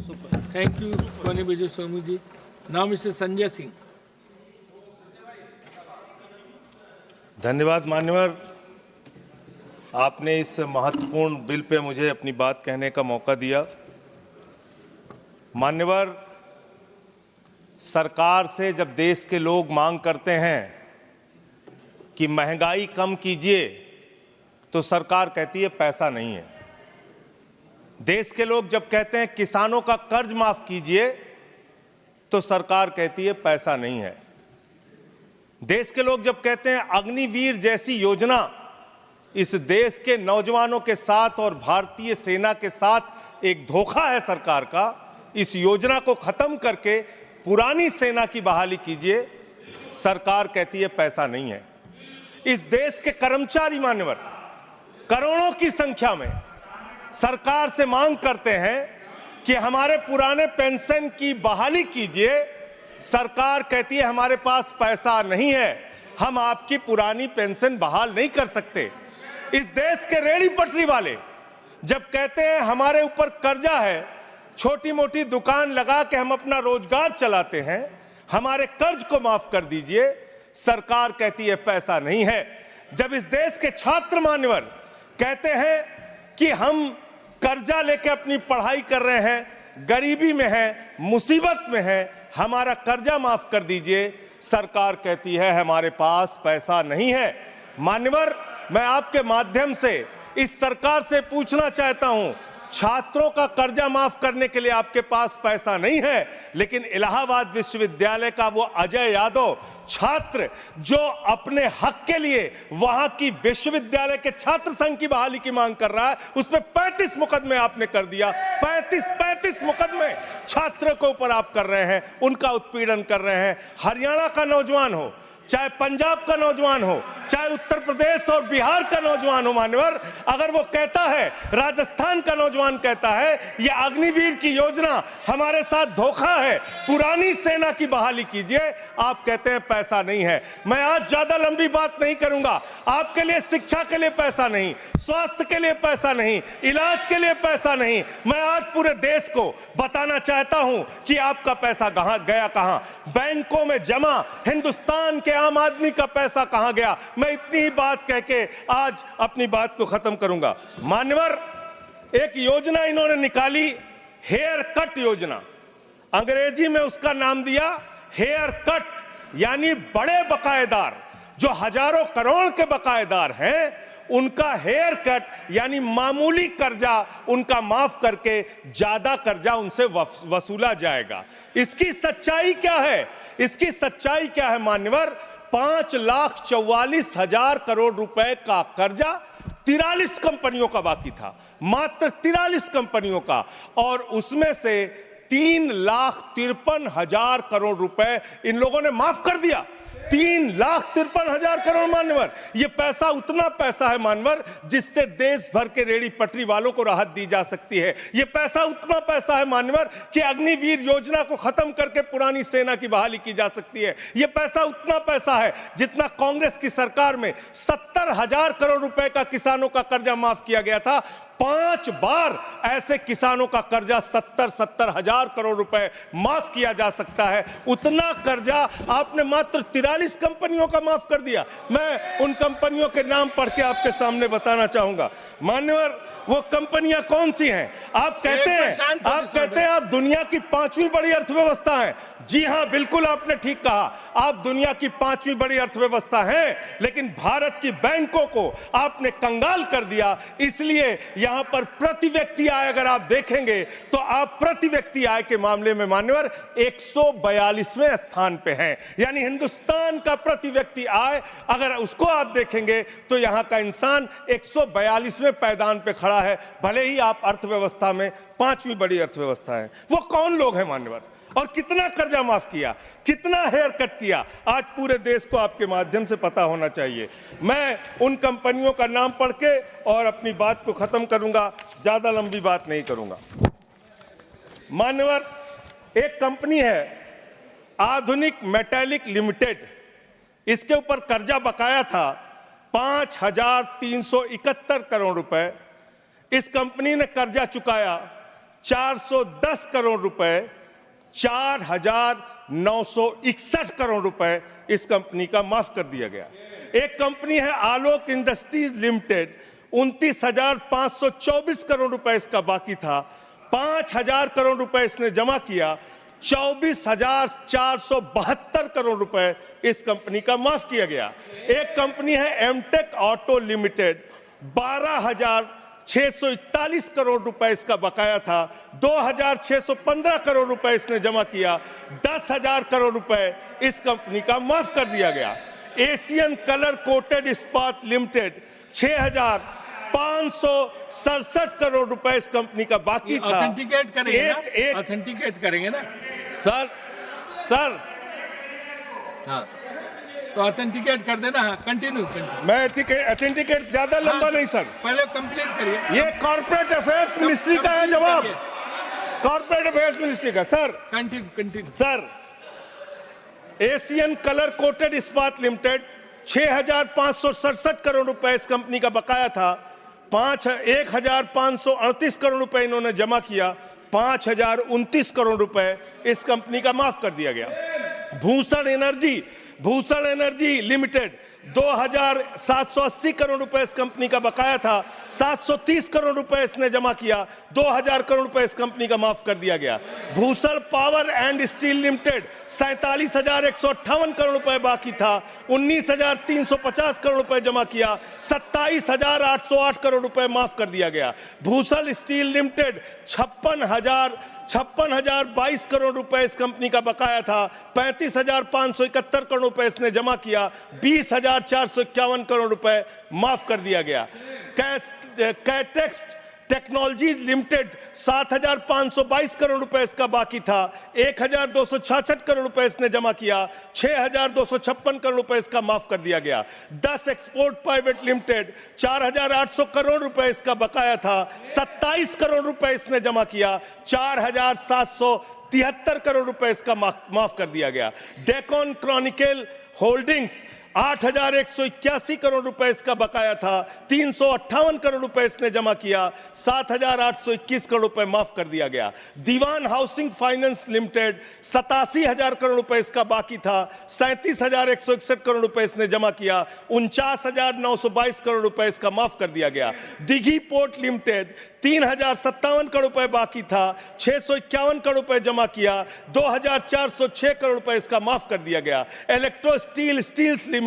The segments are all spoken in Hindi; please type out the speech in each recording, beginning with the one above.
Thank you, Honorable Vijay Swamuji. Now, Mr. Sanjay Singh. धन्यवाद मान्यवर, आपने इस महत्वपूर्ण बिल पे मुझे अपनी बात कहने का मौका दिया। मान्यवर, सरकार से जब देश के लोग मांग करते हैं कि महंगाई कम कीजिए, तो सरकार कहती है पैसा नहीं है। देश के लोग जब कहते हैं किसानों का कर्ज माफ कीजिए, तो सरकार कहती है पैसा नहीं है। देश के लोग जब कहते हैं अग्निवीर जैसी योजना इस देश के नौजवानों के साथ और भारतीय सेना के साथ एक धोखा है सरकार का, इस योजना को खत्म करके पुरानी सेना की बहाली कीजिए, सरकार कहती है पैसा नहीं है। इस देश के कर्मचारी मान्यवर करोड़ों की संख्या में सरकार से मांग करते हैं कि हमारे पुराने पेंशन की बहाली कीजिए, सरकार कहती है हमारे पास पैसा नहीं है, हम आपकी पुरानी पेंशन बहाल नहीं कर सकते। इस देश के रेहड़ी पटरी वाले जब कहते हैं हमारे ऊपर कर्जा है, छोटी मोटी दुकान लगा के हम अपना रोजगार चलाते हैं, हमारे कर्ज को माफ कर दीजिए, सरकार कहती है पैसा नहीं है। जब इस देश के छात्र मान्यवर कहते हैं कि हम कर्जा लेके अपनी पढ़ाई कर रहे हैं, गरीबी में हैं, मुसीबत में हैं, हमारा कर्जा माफ कर दीजिए, सरकार कहती है हमारे पास पैसा नहीं है। मान्यवर, मैं आपके माध्यम से इस सरकार से पूछना चाहता हूं, छात्रों का कर्जा माफ करने के लिए आपके पास पैसा नहीं है, लेकिन इलाहाबाद विश्वविद्यालय का वो अजय यादव छात्र जो अपने हक के लिए वहां की विश्वविद्यालय के छात्र संघ की बहाली की मांग कर रहा है, उस पर 35 मुकदमे आपने कर दिया। 35 मुकदमे छात्रों के ऊपर आप कर रहे हैं, उनका उत्पीड़न कर रहे हैं। हरियाणा का नौजवान हो, चाहे पंजाब का नौजवान हो, चाहे उत्तर प्रदेश और बिहार का नौजवान हो मान्यवर, अगर वो कहता है, राजस्थान का नौजवान कहता है ये अग्निवीर की योजना हमारे साथ धोखा है, पुरानी सेना की बहाली कीजिए, आप कहते हैं पैसा नहीं है। मैं आज ज्यादा लंबी बात नहीं करूंगा। आपके लिए शिक्षा के लिए पैसा नहीं, स्वास्थ्य के लिए पैसा नहीं, इलाज के लिए पैसा नहीं, मैं आज पूरे देश को बताना चाहता हूं कि आपका पैसा कहां गया, कहां बैंकों में जमा हिंदुस्तान के आम आदमी का पैसा कहां गया। मैं इतनी ही बात कह के आज अपनी बात को खत्म करूंगा। मान्यवर, एक योजना इन्होंने निकाली, हेयर कट योजना, अंग्रेजी में उसका नाम दिया हेयर कट, यानी बड़े बकायेदार जो हजारों करोड़ के बकायेदार हैं, उनका हेयर कट यानी मामूली कर्जा उनका माफ करके ज्यादा कर्जा उनसे वसूला जाएगा। इसकी सच्चाई क्या है? इसकी सच्चाई क्या है मान्यवर? 5,44,000 करोड़ रुपए का कर्जा 43 कंपनियों का बाकी था, मात्र 43 कंपनियों का, और उसमें से 3,53,000 करोड़ रुपए इन लोगों ने माफ कर दिया। 3,53,000 करोड़ मान्यवर, ये पैसा उतना पैसा है मान्यवर जिससे देश भर के रेहड़ी पटरी वालों को राहत दी जा सकती है। ये पैसा उतना पैसा है मान्यवर कि अग्निवीर योजना को खत्म करके पुरानी सेना की बहाली की जा सकती है। ये पैसा उतना पैसा है जितना कांग्रेस की सरकार में 70,000 करोड़ रुपए का किसानों का कर्जा माफ किया गया था। 5 बार ऐसे किसानों का कर्जा 70,000 करोड़ रुपए माफ किया जा सकता है। उतना कर्जा आपने मात्र 43 कंपनियों का माफ कर दिया। मैं उन कंपनियों के नाम पढ़ के आपके सामने बताना चाहूंगा। मान्यवर, वो कंपनियां कौन सी हैं? आप कहते हैं आप दुनिया की 5वीं बड़ी अर्थव्यवस्था हैं। जी हां, बिल्कुल आपने ठीक कहा, आप दुनिया की 5वीं बड़ी अर्थव्यवस्था हैं, लेकिन भारत की बैंकों को आपने कंगाल कर दिया। इसलिए यहां पर प्रति व्यक्ति आय अगर आप देखेंगे तो आप प्रति व्यक्ति आय के मामले में मान्यवर 142वें स्थान पे हैं। यानी हिंदुस्तान का प्रति व्यक्ति आय अगर उसको आप देखेंगे तो यहां का इंसान 142वें पायदान पे खड़ा है, भले ही आप अर्थव्यवस्था में 5वीं बड़ी अर्थव्यवस्था है। वो कौन लोग हैं मान्यवर, और कितना कर्जा माफ किया, कितना हेयर कट किया, आज पूरे देश को आपके माध्यम से पता होना चाहिए। मैं उन कंपनियों का नाम पढ़ के और अपनी बात को खत्म करूंगा, ज्यादा लंबी बात नहीं करूंगा। मान्यवर, एक कंपनी है आधुनिक मेटालिक लिमिटेड, इसके ऊपर कर्जा बकाया था 5,371 करोड़ रुपए। इस कंपनी ने कर्जा चुकाया 410 करोड़ रुपए, 4,961 करोड़ रुपए इस कंपनी का माफ कर दिया गया। एक कंपनी है आलोक इंडस्ट्रीज लिमिटेड, 29,524 करोड़ रुपए इसका बाकी था, 5,000 करोड़ रुपए इसने जमा किया, 24,472 करोड़ रुपए इस कंपनी का माफ किया गया। एक कंपनी है एमटेक ऑटो लिमिटेड, 12,641 करोड़ रुपए इसका बकाया था, 2,615 करोड़ रुपए इसने जमा किया, 10,000 करोड़ रुपए इस कंपनी का माफ कर दिया गया। एशियन कलर कोटेड इस्पात लिमिटेड, 6,567 करोड़ रुपए इस कंपनी का बाकी था। ऑथेंटिकेट करेंगे ना? ऑथेंटिकेट करेंगे ना सर हाँ, तो ऑथेंटिकेट कर देना। हाँ, कंटिन्यू। मैं ऑथेंटिकेट ज्यादा लंबा नहीं सर, पहले कंप्लीट करिए। ये कॉर्पोरेट अफेयर्स मिनिस्ट्री का है जवाब, कॉर्पोरेट अफेयर्स मिनिस्ट्री का। Sir continue. Sir, Asian colour coated इस्पात लिमिटेड, 6,567 करोड़ रुपए इस कंपनी का बकाया था, 1,538 करोड़ रुपए इन्होंने जमा किया, 5,029 करोड़ रुपए इस कंपनी का माफ कर दिया गया। भूषण एनर्जी लिमिटेड, 2,780 करोड़ रुपए इस कंपनी का बकाया था, 730 करोड़ रुपए इसने जमा किया, 2,000 करोड़ रुपए इस कंपनी का माफ कर दिया गया। Bhushan power and steel limited, 47,158 crore रुपए बाकी था, 19,350 करोड़ रुपए जमा किया, 27,808 करोड़ रुपए माफ कर दिया गया। भूषण स्टील लिमिटेड, 56,022 करोड़ रुपए इस कंपनी का बकाया था, 35,571 करोड़ रुपए इसने जमा किया, 20,451 करोड़ रुपए माफ कर दिया गया। कैटेक्स टेक्नोलॉजीज लिमिटेड, 7,522 करोड़ रुपए इसका बाकी था, 1,266 करोड़ रुपए इसने जमा किया, 6,256 करोड़ रुपए इसका माफ कर दिया गया। 10 एक्सपोर्ट प्राइवेट लिमिटेड, 4,800 करोड़ रुपए इसका बकाया था, 27 करोड़ रुपए इसने जमा किया, 4,773 करोड़ रुपए इसका माफ कर दिया गया। डेकॉन क्रॉनिकल होल्डिंग्स, 8,181 करोड़ रुपए इसका बकाया था, 358 करोड़ रुपए इसने जमा किया, 7,821 करोड़ रुपए माफ कर दिया गया। दीवान हाउसिंग फाइनेंस लिमिटेड, 87,000 करोड़ रुपए इसका बाकी था, 37,161 करोड़ रुपए इसने जमा किया, 49,922 करोड़ रुपए इसका माफ कर दिया गया। दिघी पोर्ट लिमिटेड, 3,057 करोड़ रुपए बाकी था, 651 करोड़ रुपए जमा किया, 2,406 करोड़ रुपए इसका माफ कर दिया गया। इलेक्ट्रो स्टील्स लिमिटेड,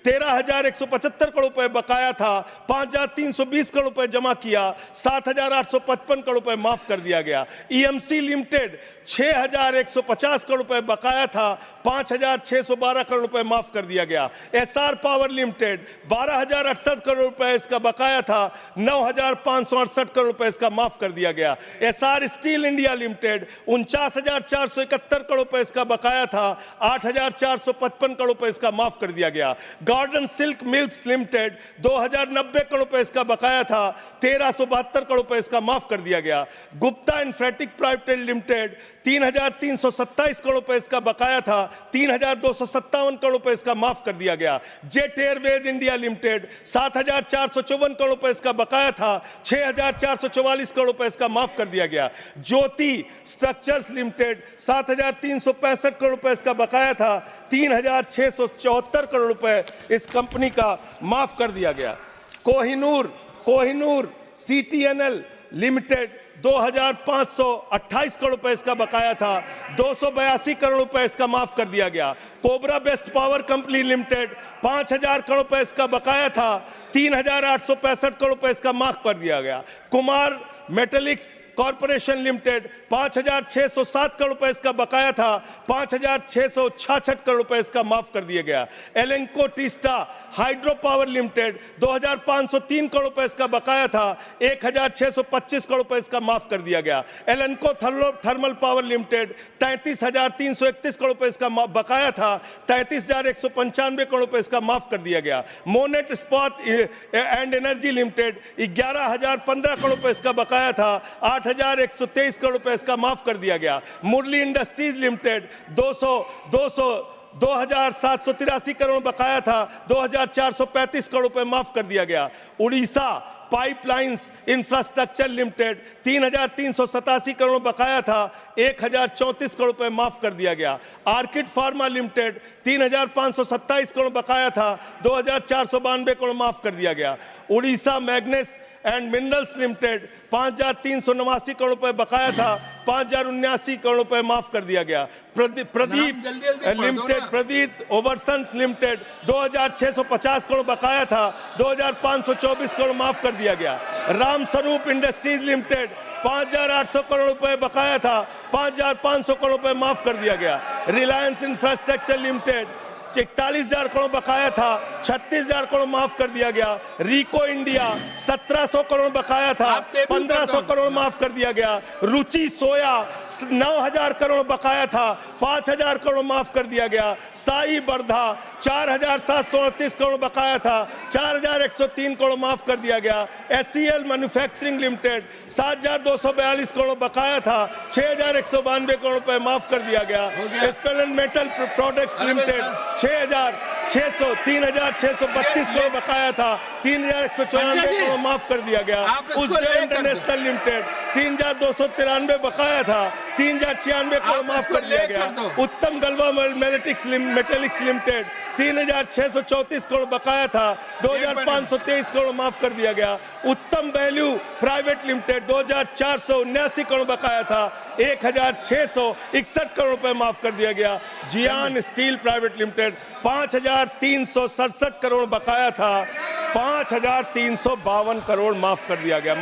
13,175 करोड़ रुपए बकाया था, 5,320 करोड़ रुपए जमा किया, 7,855 करोड़ रुपए माफ कर दिया गया। ईएमसी लिमिटेड, 6,150 करोड़ रुपए बकाया था, 5,612 करोड़ रुपए माफ कर दिया गया। एसआर पावर लिमिटेड, 12,068 करोड़ रुपए इसका बकाया था, 9,568 करोड़ रुपए इसका माफ कर दिया गया। SR steel India limited, 49,471 crore रुपए इसका बकाया था, 8,455 करोड़ रुपए इसका माफ कर दिया गया। Garden silk mills limited, 2,090 crore रुपए इसका बकाया था, 1,372 करोड़ रुपए इसका माफ कर दिया गया। Gupta Infratech private limited, 3,327 crore रुपए इसका बकाया था, 3,257 करोड़ रुपए इसका माफ कर दिया गया। Jet Airways India limited, 7,454 crore रुपए इसका बकाया था, 6,444 करोड़ रुपए इसका माफ कर दिया गया। ज्योति स्ट्रक्चर्स लिमिटेड, 7,365 करोड़ रुपए इसका बकाया था, 3,674 करोड़ रुपए इस कंपनी का माफ कर दिया गया। कोहिनूर सीटीएनएल लिमिटेड, 2,528 करोड़ रुपए इसका बकाया था, 282 करोड़ रुपए इसका माफ कर दिया गया। Cobra best power company limited, 5,000 crore रुपए इसका बकाया था, 3,865 करोड़ रुपए इसका माफ कर दिया गया। कुमार मेटलिक्स कॉर्पोरेशन लिमिटेड, 5,607 करोड़ रुपए इसका बकाया था, 5,666 करोड़ रुपए इसका माफ कर दिया गया। Lanco Teesta hydro power limited, 2,503 crore रुपए इसका बकाया था, 1,625 करोड़ रुपए इसका माफ कर दिया गया। एलेंको थर्मल पावर लिमिटेड, 33,331 करोड़ रुपए इसका बकाया था, 33,195 करोड़ रुपए इसका माफ कर दिया गया। मोनेट इस्पात एंड एनर्जी लिमिटेड, 11,015 करोड़ रुपए इसका बकाया था, 8,123 करोड़ रुपए इसका माफ कर दिया गया। मुरली इंडस्ट्रीज लिमिटेड, 2,783 करोड़ बकाया था, 2,435 करोड़ रुपए माफ कर दिया गया। Orissa pipelines infrastructure limited 3,387 crore बकाया था, 1,034 करोड़ रुपए माफ कर दिया गया। आर्किड फार्मा लिमिटेड 3,527 करोड़ बकाया था, 2,492 करोड़ माफ कर दिया गया। Orissa मैग्नेस and minerals limited 5,389 crore रुपए बकाया था, 5,079 करोड़ रुपए माफ कर दिया गया। प्रदीप लिमिटेड, प्रदीप ओवरसन्स लिमिटेड 2,650 करोड़ बकाया था, 2,524 करोड़ माफ कर दिया गया। रामस्वरूप इंडस्ट्रीज लिमिटेड 5,800 करोड़ रुपए बकाया था, 5,500 करोड़ रुपए माफ कर दिया गया। रिलायंस इंफ्रास्ट्रक्चर लिमिटेड 41,000 करोड़ बकाया था, 36,000 करोड़ माफ कर दिया गया। रिको इंडिया 1,700 करोड़ बकाया था, 1,500 करोड़ माफ कर दिया गया। रुचि सोया 9,000 करोड़ बकाया था, 5,000 करोड़ माफ कर दिया गया। साई बर्धा 4,738 करोड़ बकाया था, 4,103 करोड़ माफ कर दिया गया। SCL मैन्युफैक्चरिंग लिमिटेड 7,242 करोड़ बकाया था, 6,192 करोड़ रुपए माफ कर दिया गया। स्पेलेंट मेटल प्रोडक्ट्स लिमिटेड 3,632 करोड़ बकाया था, 3,194 करोड़ माफ कर दिया गया। उज्जैन इंटरनेशनल लिमिटेड 3,293 बकाया था, 3,096 करोड़ माफ कर दिया गया। उत्तम गलवा मेटेलिक्स लिमिटेड 3,634 करोड़ बकाया था, 2,523 करोड़ माफ कर दिया गया। उत्तम वैल्यू प्राइवेट लिमिटेड 2,479 करोड़ बकाया था, 1,661 करोड़ रुपए माफ कर दिया गया। जियान स्टील प्राइवेट लिमिटेड 5,367 करोड़ बकाया था, 5,352 करोड़ माफ कर दिया गया।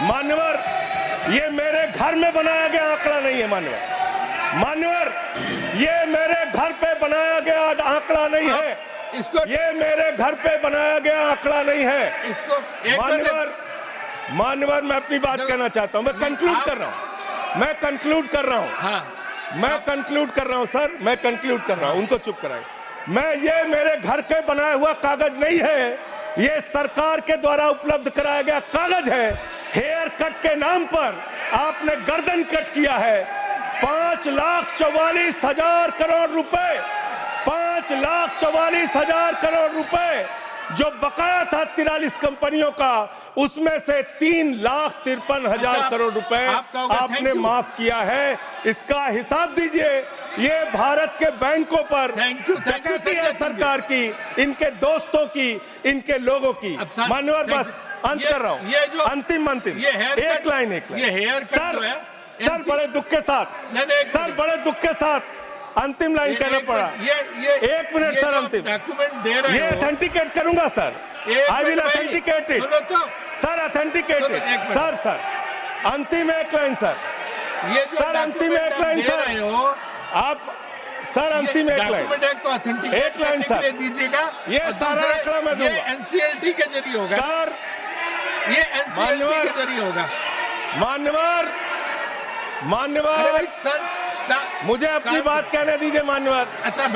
मान्यवर, ये मेरे घर में बनाया गया आंकड़ा नहीं है। मान्यवर, ये मेरे घर पे बनाया गया आंकड़ा नहीं है। ये मेरे घर पे बनाया गया आंकड़ा नहीं है। मान्यवर, मैं अपनी बात कहना चाहता हूं। मैं कंक्लूड कर रहा हूं सर, मैं कंक्लूड कर रहा हूं। उनको चुप कराए। ये मेरे घर के बनाया हुआ कागज नहीं है, ये सरकार के द्वारा उपलब्ध कराया गया कागज है। हेयर कट के नाम पर आपने गर्दन कट किया है। 5,44,000 करोड़ रुपए, 5,44,000 करोड़ रुपए जो बकाया था 43 कंपनियों का, उसमें से 3,53,000 करोड़ रुपए आपने माफ किया है। इसका हिसाब दीजिए। ये भारत के बैंकों पर डकैती है सरकार की, इनके दोस्तों की, इनके लोगों की। मान्यवर, बस अंत कर रहा हूँ। अंतिम एक लाइन सर, बड़े दुख के साथ अंतिम लाइन कहना पड़ा। 1 मिनट सर, अंतिम डॉक्यूमेंट दे रहे ये ऑथेंटिकेट करूंगा sir. I will authenticate it sir, authenticate it sir. अंतिम एक लाइन सर, सर अंतिम एक लाइन सर, आप सर अंतिम एक लाइन सर दीजिएगा। ये सारा आंकड़ा मैं दूंगा। एनसीएलटी के जरिए होगा सर, ये एनसीएलटी के जरिए होगा। मान्यवर, मुझे अपनी बात कहने दीजिए मान्यवर। अच्छा,